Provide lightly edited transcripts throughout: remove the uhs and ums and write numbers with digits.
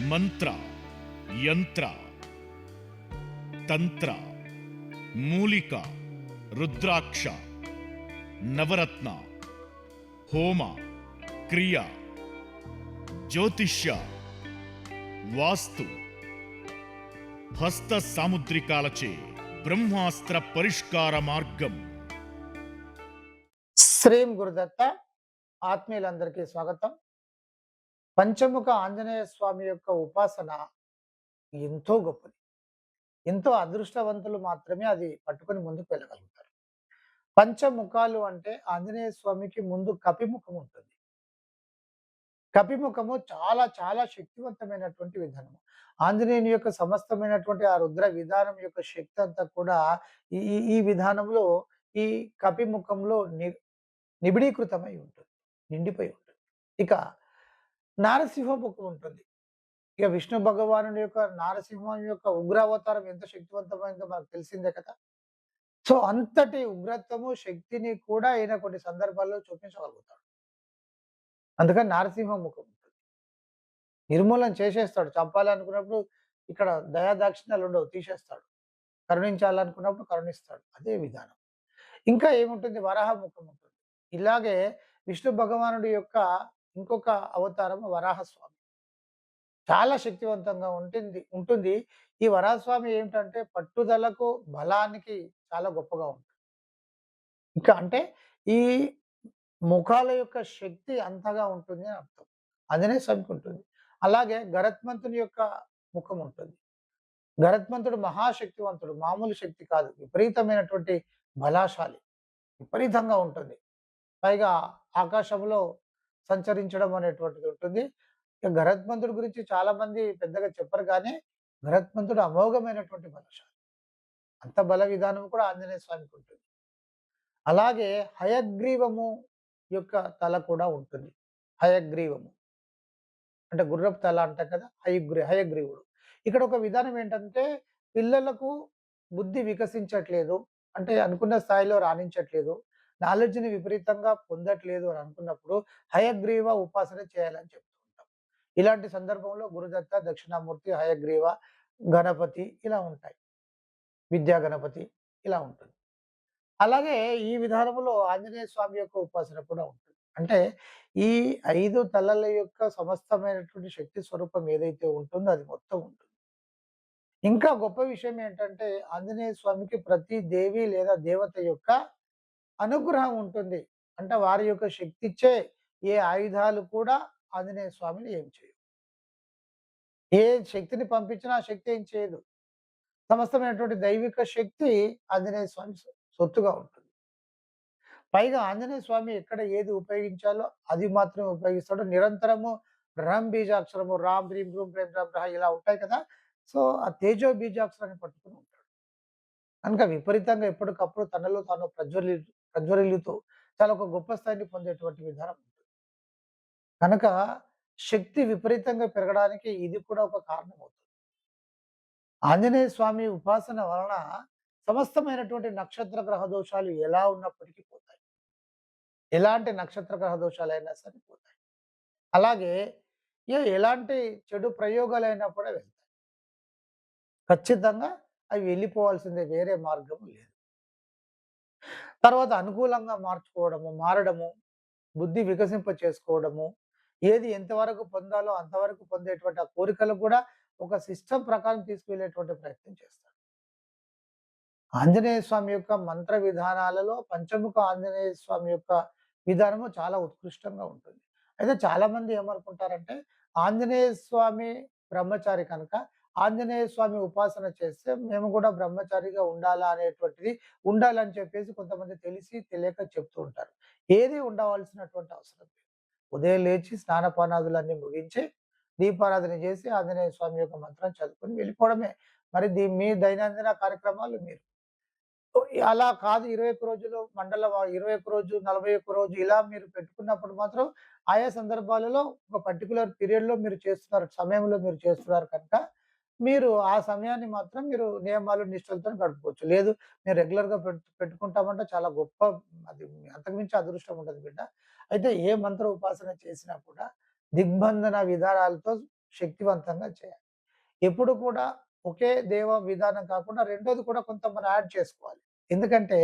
మంత్ర, యంత్ర, తంత్ర, మూలిక, రుద్రాక్ష, నవరత్న, హోమ, క్రియ, జ్యోతిష్య, వాస్తు, హస్త సాముద్రికాలచే బ్రహ్మాస్త్ర పరిష్కార మార్గం. శ్రీం గురుదత్త. ఆత్మీయులందరికీ స్వాగతం. పంచముఖ ఆంజనేయ స్వామి యొక్క ఉపాసన ఎంతో గొప్పది. ఎంతో అదృష్టవంతులు మాత్రమే అది పట్టుకొని ముందుకు వెళ్ళగలుగుతారు. పంచముఖాలు అంటే ఆంజనేయ స్వామికి ముందు కపిముఖం ఉంటుంది. కపిముఖము చాలా చాలా శక్తివంతమైనటువంటి విధానము. ఆంజనేయుని యొక్క సమస్తమైనటువంటి ఆ రుద్ర విధానం యొక్క శక్తి అంతా కూడా ఈ ఈ ఈ విధానంలో ఈ కపిముఖంలో నిబిడీకృతమై ఉంటుంది. నిండిపోయి ఉంటుంది. ఇక నారసింహ ముఖం ఉంటుంది. ఇక విష్ణు భగవానుడి యొక్క నారసింహం యొక్క ఉగ్రావతారం ఎంత శక్తివంతమైందో మనకు తెలిసిందే కదా! సో, అంతటి ఉగ్రత్వము, శక్తిని కూడా ఈయన కొన్ని సందర్భాల్లో చూపించగలుగుతాడు. అందుకని నారసింహ ముఖం ఉంటుంది. నిర్మూలన చేసేస్తాడు. చంపాలనుకున్నప్పుడు ఇక్కడ దయాదాక్షిణ్యాలుండవు, తీసేస్తాడు. కరుణించాలనుకున్నప్పుడు కరుణిస్తాడు. అదే విధానం. ఇంకా ఏముంటుంది? వరాహ ముఖం ఉంటుంది. ఇలాగే విష్ణు భగవానుడి యొక్క ఇంకొక అవతారం వరాహస్వామి. చాలా శక్తివంతంగా ఉంటుంది. ఈ వరాహస్వామి ఏమిటంటే పట్టుదలకు, బలానికి చాలా గొప్పగా ఉంటుంది. ఇంకా అంటే ఈ ముఖాల యొక్క శక్తి అంతగా ఉంటుంది అని అర్థం. ఆంజనేయ స్వామికి ఉంటుంది. అలాగే గరుత్మంతుని యొక్క ముఖం ఉంటుంది. గరుత్మంతుడు మహాశక్తివంతుడు. మామూలు శక్తి కాదు. విపరీతమైనటువంటి బలాశాలి. విపరీతంగా ఉంటుంది. పైగా ఆకాశంలో సంచరించడం అనేటువంటిది ఉంటుంది. ఇక గరుత్మంతుడి గురించి చాలా మంది పెద్దగా చెప్పరు కానీ, గరుత్మంతుడు అమోఘమైనటువంటి బలశాలి. అంత బల విధానం కూడా ఆంజనేయ స్వామికి ఉంటుంది. అలాగే హయగ్రీవము యొక్క తల కూడా ఉంటుంది. హయగ్రీవము అంటే గుర్రపు తల అంటాం కదా! హయగ్రీవుడు. ఇక్కడ ఒక విధానం ఏంటంటే, పిల్లలకు బుద్ధి వికసించట్లేదు. అంటే అనుకున్న స్థాయిలో రాణించట్లేదు. నాలెడ్జ్‌ని విపరీతంగా పొందట్లేదు అని అనుకున్నప్పుడు హయగ్రీవ ఉపాసన చేయాలని చెప్తూ ఉంటాం. ఇలాంటి సందర్భంలో గురుదత్త, దక్షిణామూర్తి, హయగ్రీవ, గణపతి ఇలా ఉంటాయి. విద్యా గణపతి ఇలా ఉంటుంది. అలాగే ఈ విధానంలో ఆంజనేయ స్వామి యొక్క ఉపాసన కూడా ఉంటుంది. అంటే ఈ 5 తలల యొక్క సమస్తమైనటువంటి శక్తి స్వరూపం ఏదైతే ఉంటుందో అది మొత్తం ఉంటుంది. ఇంకా గొప్ప విషయం ఏంటంటే ఆంజనేయ స్వామికి ప్రతి దేవి లేదా దేవత యొక్క అనుగ్రహం ఉంటుంది. అంటే వారి యొక్క శక్తిచ్చే ఏ ఆయుధాలు కూడా ఆంజనేయ స్వామిని ఏం చేయవు. ఏ శక్తిని పంపించినా ఆ శక్తి ఏం చేయదు. సమస్తమైనటువంటి దైవిక శక్తి ఆంజనేయ స్వామి సొత్తుగా ఉంటుంది. పైగా ఆంజనేయ స్వామి ఎక్కడ ఏది ఉపయోగించాలో అది మాత్రమే ఉపయోగిస్తాడు. నిరంతరము రం బీజాక్షరము రామ్, హ్రీం, రూం, ప్రేం, రమ్, రహ ఇలా ఉంటాయి కదా! సో, ఆ తేజో బీజాక్షరాన్ని పట్టుకొని ఉంటాడు. కనుక విపరీతంగా ఎప్పటికప్పుడు తనలో తాను ప్రజ్వరిల్లుతూ చాలా ఒక గొప్ప స్థాయిని పొందేటువంటి విధానం ఉంటుంది. కనుక శక్తి విపరీతంగా పెరగడానికి ఇది కూడా ఒక కారణమవుతుంది. ఆంజనేయ స్వామి ఉపాసన వలన సమస్తమైనటువంటి నక్షత్ర గ్రహ దోషాలు ఎలా ఉన్నప్పటికీ పోతాయి. ఎలాంటి నక్షత్ర గ్రహ దోషాలైనా సరే పోతాయి. అలాగే ఎలాంటి చెడు ప్రయోగాలైనా కూడా వెళ్తాయి. ఖచ్చితంగా అవి వెళ్ళిపోవాల్సిందే. వేరే మార్గం లేదు. తర్వాత అనుకూలంగా మారడము, బుద్ధి వికసింప చేసుకోవడము, ఏది ఎంతవరకు పొందాలో అంతవరకు పొందేటువంటి ఆ కోరికలు కూడా ఒక సిస్టమ్ ప్రకారం తీసుకువెళ్ళేటువంటి ప్రయత్నం చేస్తాడు. ఆంజనేయ స్వామి యొక్క మంత్ర విధానాలలో పంచముఖ ఆంజనేయ స్వామి యొక్క విధానము చాలా ఉత్కృష్టంగా ఉంటుంది. అయితే చాలామంది ఏమనుకుంటారంటే, ఆంజనేయ స్వామి బ్రహ్మచారి కనుక, ఆంజనేయ స్వామి ఉపాసన చేస్తే మేము కూడా బ్రహ్మచారిగా ఉండాలా అనేటువంటిది ఉండాలని చెప్పేసి కొంతమంది తెలిసి తెలియక చెప్తూ ఉంటారు. ఏది ఉండవలసినటువంటి అవసరం లేదు. ఉదయం లేచి స్నానపానాదులన్నీ ముగించి, దీపారాధన చేసి ఆంజనేయ స్వామి యొక్క మంత్రం చదువుకొని వెళ్ళిపోవడమే. మరి మీ దైనందిన కార్యక్రమాలు మీరు. అలా కాదు 21 రోజులు 21 రోజు, 41 రోజు ఇలా మీరు పెట్టుకున్నప్పుడు మాత్రం ఆయా సందర్భాలలో ఒక పర్టిక్యులర్ పీరియడ్‌లో మీరు చేస్తున్నారు. సమయంలో మీరు చేస్తున్నారు కనుక, మీరు ఆ సమయాన్ని మాత్రం మీరు నియమాలు, నిష్టలతోని గడుపుకోవచ్చు. లేదు మేము రెగ్యులర్‌గా పెట్టుకుంటామంటే చాలా గొప్ప అది అంతకు మించి అదృష్టం ఉండదు బిడ్డ. అయితే ఏ మంత్ర ఉపాసన చేసినా కూడా దిగ్బంధన విధానాలతో శక్తివంతంగా చేయాలి. ఎప్పుడు కూడా ఒకే దేవ విధానం కాకుండా రెండోది కూడా కొంత మనం యాడ్ చేసుకోవాలి. ఎందుకంటే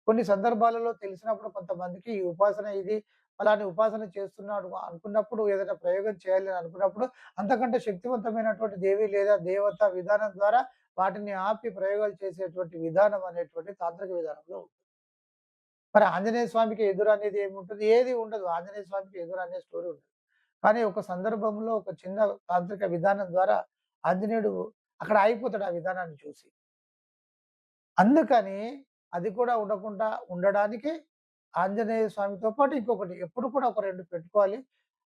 కొన్ని సందర్భాలలో తెలిసినప్పుడు కొంతమందికి ఈ ఉపాసన ఇది ఫలాని ఉపాసన చేస్తున్నాడు అనుకున్నప్పుడు ఏదైనా ప్రయోగం చేయాలి అని అనుకున్నప్పుడు అంతకంటే శక్తివంతమైనటువంటి దేవి లేదా దేవత విధానం ద్వారా వాటిని ఆపి ప్రయోగాలు చేసేటువంటి విధానం అనేటువంటి తాంత్రిక విధానంలో ఉంటుంది. మరి ఆంజనేయ స్వామికి ఎదురు అనేది ఏముంటది? ఏది ఉండదు. ఆంజనేయ స్వామికి ఎదురు అనే స్టోరీ ఉండదు. కానీ ఒక సందర్భంలో ఒక చిన్న తాంత్రిక విధానం ద్వారా ఆంజనేయుడు అక్కడ ఆగిపోతాడు ఆ విధానాన్ని చూసి. అందుకని అది కూడా ఉండకుండా ఉండడానికి ఆంజనేయ స్వామితో పాటు ఇంకొకటి ఎప్పుడు కూడా ఒక 2 పెట్టుకోవాలి.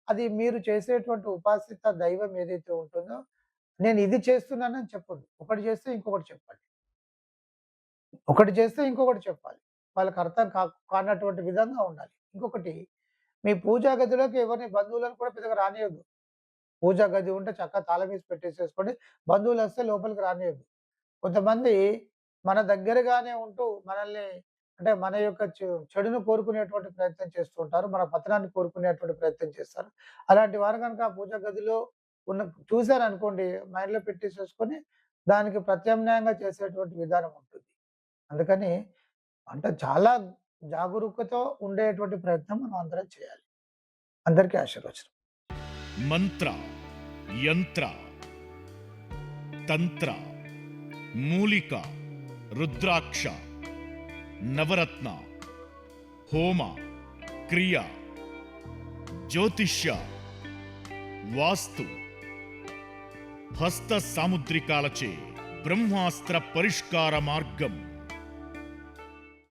అది మీరు చేసేటువంటి ఉపాసిత దైవం ఏదైతే ఉంటుందో, నేను ఇది చేస్తున్నానని చెప్పొద్దు. ఒకటి చేస్తే ఇంకొకటి చెప్పండి. ఒకటి చేస్తే ఇంకొకటి చెప్పాలి. వాళ్ళకి అర్థం కానటువంటి విధంగా ఉండాలి. ఇంకొకటి మీ పూజా గదిలోకి ఎవరిని బంధువులను కూడా పెద్దగా రానియొద్దు. పూజా గది ఉంటే చక్కగా తాళం వేసి పెట్టేసేసుకోండి. బంధువులొస్తే లోపలికి రానియొద్దు. కొంతమంది మన దగ్గరగానే ఉంటూ మనల్ని అంటే మన యొక్క చెడును కోరుకునేటువంటి ప్రయత్నం చేస్తూ ఉంటారు. మన పతనాన్ని కోరుకునేటువంటి ప్రయత్నం చేస్తారు. అలాంటి వారు గనుక ఆ పూజా గదిలో ఉన్న చూసారనుకోండి మైండ్‌లో పెట్టేసేసుకొని దానికి ప్రత్యామ్నాయంగా చేసేటువంటి విధానం ఉంటుంది. అందుకని అంటే చాలా జాగరూకతో ఉండేటువంటి ప్రయత్నం మనం అందరం చేయాలి. అందరికీ ఆశీర్వచనం. మంత్ర, యంత్ర, తంత్ర, మూలిక, రుద్రాక్ష, నవరత్న, హోమ, క్రియ, జ్యోతిష్య, వాస్తు, హస్త సాముద్రికాలచే బ్రహ్మాస్త్ర పరిష్కార మార్గం